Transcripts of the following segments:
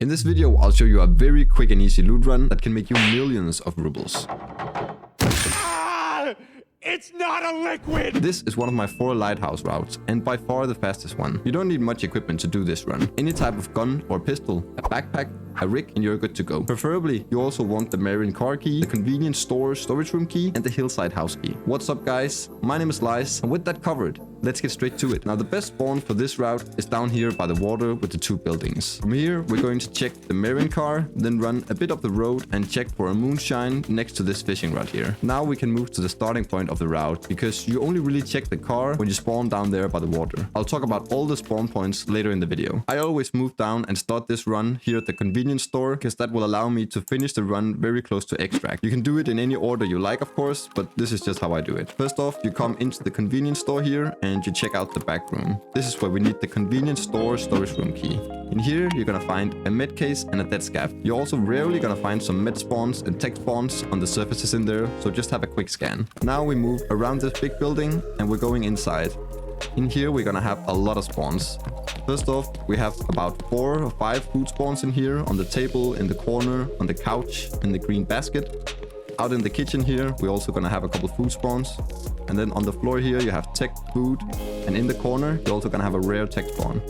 In this video, I'll show you a very quick and easy loot run that can make you millions of rubles. It's not a liquid! This is one of my 4 Lighthouse routes, and by far the fastest one. You don't need much equipment to do this run. Any type of gun or pistol, a backpack, a rig, and you're good to go. Preferably, you also want the Marine car key, the convenience store storage room key, and the hillside house key. What's up, guys? My name is Lejs, and with that covered, let's get straight to it. Now, the best spawn for this route is down here by the water with the 2 buildings. From here, we're going to check the Marine car, then run a bit up the road and check for a moonshine next to this fishing rod here. Now we can move to the starting point of the route, because you only really check the car when you spawn down there by the water. I'll talk about all the spawn points later in the video. I always move down and start this run here at the convenience store, because that will allow me to finish the run very close to extract. You can do it in any order you like, of course, but this is just how I do it. First off, you come into the convenience store here and you check out the back room. This is where we need the convenience store storage room key. In here, you're gonna find a med case and a dead scav. You're also rarely gonna find some med spawns and tech spawns on the surfaces in there, so just have a quick scan. Now we move around this big building and we're going inside. In here, we're gonna have a lot of spawns. First off, we have about 4 or 5 food spawns in here, on the table, in the corner, on the couch, in the green basket. Out in the kitchen here, we're also gonna have a couple food spawns. And then on the floor here, you have tech, food, and in the corner, you're also gonna have a rare tech spawn.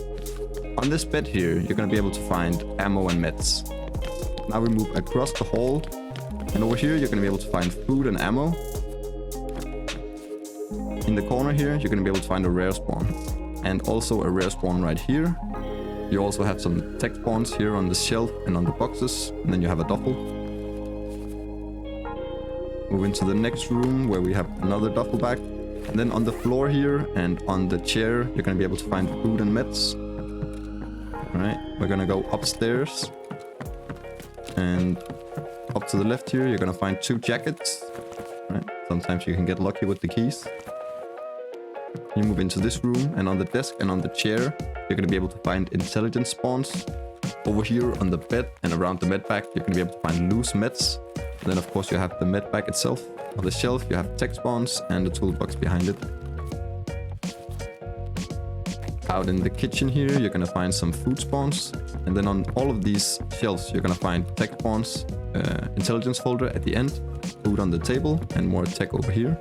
On this bed here, you're gonna be able to find ammo and meds. Now we move across the hall, and over here, you're gonna be able to find food and ammo. In the corner here, you're gonna be able to find a rare spawn, and also a rare spawn right here. You also have some tech spawns here on the shelf and on the boxes, and then you have a duffel. Move into the next room where we have another duffel bag. And then on the floor here and on the chair, you're gonna be able to find food and meds. Alright, we're gonna go upstairs. And up to the left here, you're gonna find 2 jackets. Right, sometimes you can get lucky with the keys. You move into this room, and on the desk and on the chair, you're gonna be able to find intelligence spawns. Over here on the bed and around the med bag, you're gonna be able to find loose meds. And then of course you have the med bag itself. On the shelf you have tech spawns and the toolbox behind it. Out in the kitchen here you're gonna find some food spawns. And then on all of these shelves you're gonna find tech spawns, intelligence folder at the end, food on the table, and more tech over here.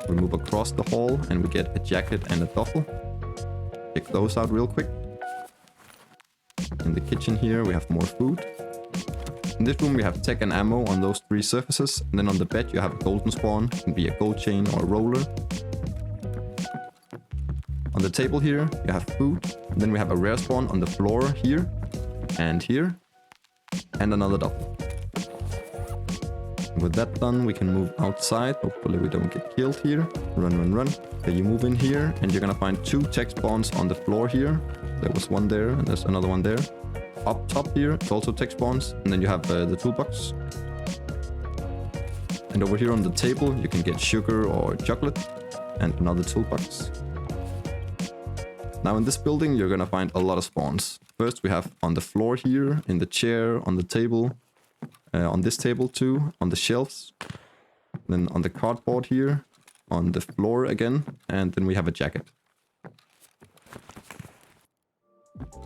We move across the hall and we get a jacket and a duffel. Check those out real quick. In the kitchen here we have more food. In this room we have tech and ammo on those 3 surfaces, and then on the bed you have a golden spawn. It can be a gold chain or a roller. On the table here you have food, and then we have a rare spawn on the floor here, and another duffel. With that done, we can move outside. Hopefully we don't get killed here. Run. Okay, you move in here and you're gonna find 2 tech spawns on the floor here. There was one there and there's another one there. Up top here, it's also tech spawns, and then you have the toolbox. And over here on the table, you can get sugar or chocolate, and another toolbox. Now in this building, you're gonna find a lot of spawns. First, we have on the floor here, in the chair, on the table, on this table too, on the shelves. Then on the cardboard here, on the floor again, and then we have a jacket.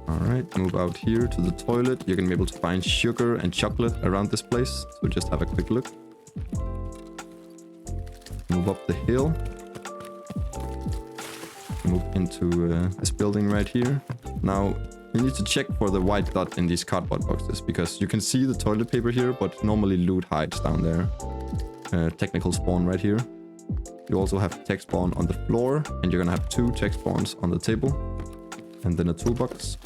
Alright, move out here to the toilet. You're gonna be able to find sugar and chocolate around this place, so just have a quick look. Move up the hill. Move into this building right here. Now, you need to check for the white dot in these cardboard boxes, because you can see the toilet paper here, but normally loot hides down there. Technical spawn right here. You also have tech spawn on the floor, and you're gonna have 2 tech spawns on the table, and then a toolbox.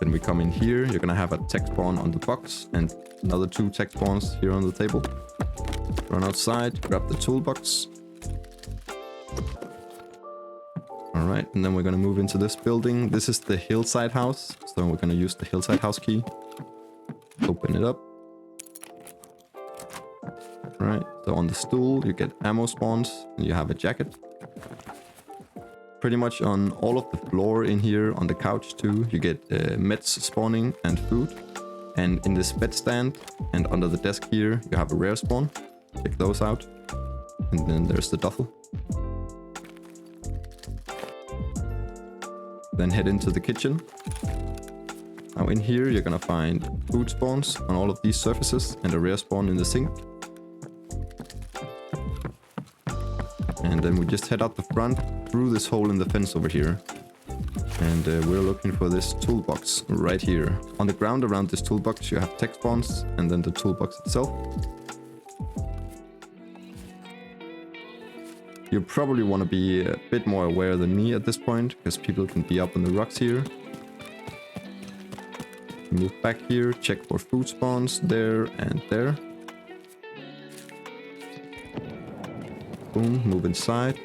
Then we come in here, you're gonna have a tech spawn on the box, and another 2 tech spawns here on the table. Run outside, grab the toolbox. Alright, and then we're gonna move into this building. This is the hillside house, so we're gonna use the hillside house key. Open it up. Alright, so on the stool you get ammo spawns, and you have a jacket. Pretty much on all of the floor in here, on the couch too, you get meds spawning and food. And in this bed stand and under the desk here, you have a rare spawn. Check those out. And then there's the duffel. Then head into the kitchen. Now in here you're gonna find food spawns on all of these surfaces and a rare spawn in the sink. And then we just head out the front through this hole in the fence over here. And we're looking for this toolbox right here. On the ground around this toolbox you have tech spawns and then the toolbox itself. You probably want to be a bit more aware than me at this point, because people can be up on the rocks here. Move back here, check for food spawns there and there. Boom, move inside.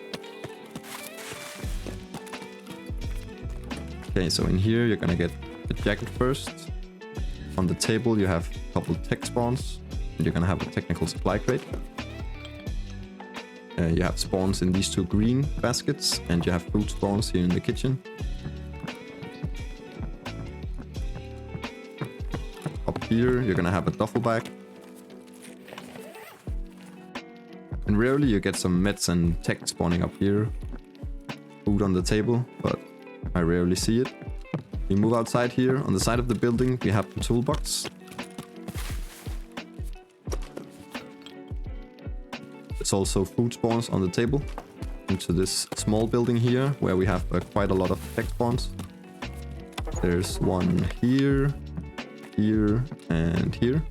Okay, so in here you're gonna get the jacket first. On the table you have a couple tech spawns, and you're gonna have a technical supply crate. You have spawns in these two green baskets, and you have food spawns here in the kitchen. Up here, you're gonna have a duffel bag. And rarely you get some meds and tech spawning up here. Food on the table, but I rarely see it. We move outside here. On the side of the building, we have the toolbox. There's also food spawns on the table. Into this small building here, where we have quite a lot of tech spawns. There's one here, here, and here.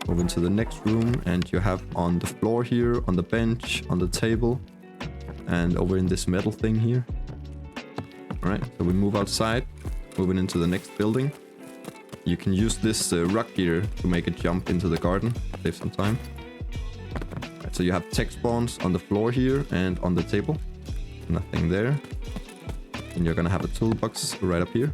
Move into the next room, and you have on the floor here, on the bench, on the table, and over in this metal thing here. Alright, so we move outside, moving into the next building. You can use this rock here to make a jump into the garden, save some time. Right, so you have tech spawns on the floor here and on the table. Nothing there. And you're gonna have a toolbox right up here.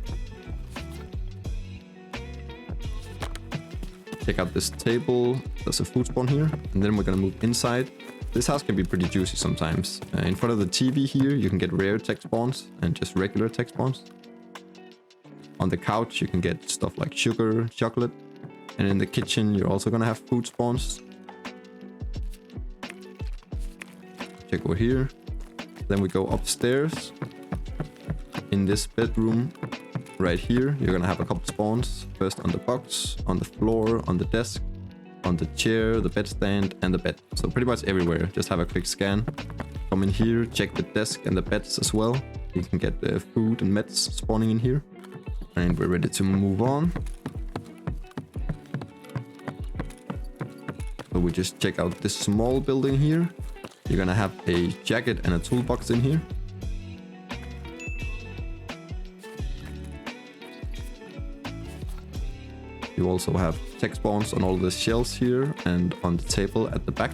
Check out this table, there's a food spawn here. And then we're gonna move inside. This house can be pretty juicy sometimes. In front of the TV here, you can get rare tech spawns and just regular tech spawns. On the couch, you can get stuff like sugar, chocolate. And in the kitchen, you're also gonna have food spawns. Check over here. Then we go upstairs. In this bedroom, right here, you're gonna have a couple spawns. First on the box, on the floor, on the desk, on the chair, the bedstand, and the bed. So pretty much everywhere. Just have a quick scan. Come in here, check the desk and the beds as well. You can get the food and meds spawning in here. And we're ready to move on. So we just check out this small building here. You're gonna have a jacket and a toolbox in here. You also have tech spawns on all the shelves here and on the table at the back.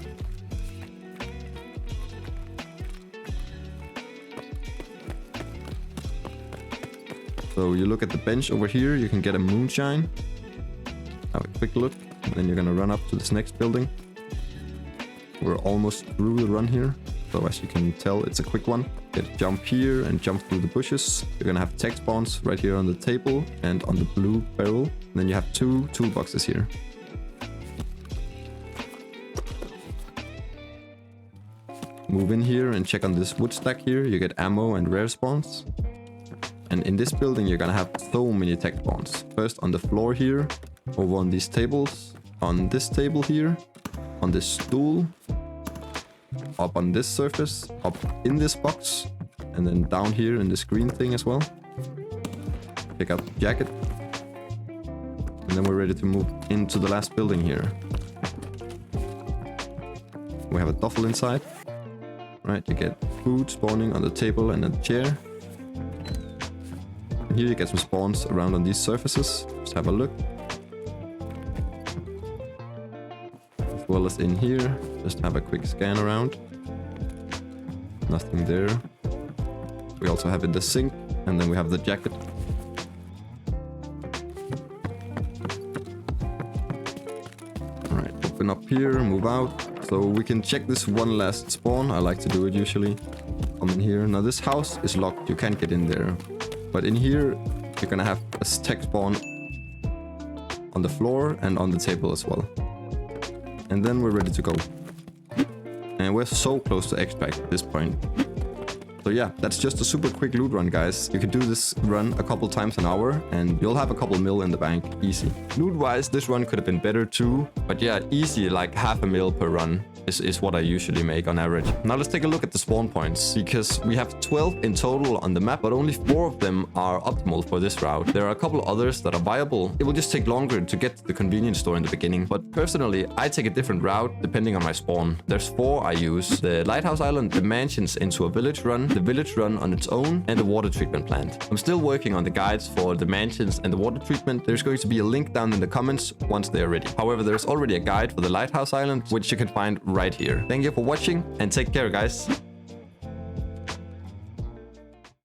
So you look at the bench over here, you can get a moonshine. Have a quick look, and then you're gonna run up to this next building. We're almost through the run here, so as you can tell, it's a quick one. Get a jump here and jump through the bushes. You're gonna have tech spawns right here on the table and on the blue barrel. And then you have two toolboxes here. Move in here and check on this wood stack here. You get ammo and rare spawns. And in this building, you're gonna have so many tech spawns. First on the floor here, over on these tables, on this table here, on this stool, up on this surface, up in this box, and then down here in this green thing as well. Check out the jacket. And then we're ready to move into the last building here. We have a duffel inside. Right, you get food spawning on the table and a chair. And here you get some spawns around on these surfaces. Just have a look. As well as in here, just have a quick scan around. Nothing there. We also have in the sink, and then we have the jacket. Alright, open up here, move out. So we can check this one last spawn. I like to do it usually. Come in here. Now this house is locked, you can't get in there. But in here, you're gonna have a tech spawn on the floor and on the table as well. And then we're ready to go. And we're so close to extract at this point. So yeah, that's just a super quick loot run, guys. You can do this run a couple times an hour and you'll have a couple mil in the bank, easy. Loot wise, this run could have been better too, but yeah, easy, like half a mil per run is what I usually make on average. Now let's take a look at the spawn points, because we have 12 in total on the map, but only 4 of them are optimal for this route. There are a couple others that are viable. It will just take longer to get to the convenience store in the beginning, but personally I take a different route depending on my spawn. There's 4 I use: the Lighthouse Island, the mansions into a village run, the village run on its own, and the water treatment plant. I'm still working on the guides for the mansions and the water treatment. There's going to be a link down in the comments once they are ready. However, there's already a guide for the Lighthouse Island, which you can find right here. Thank you for watching and take care, guys.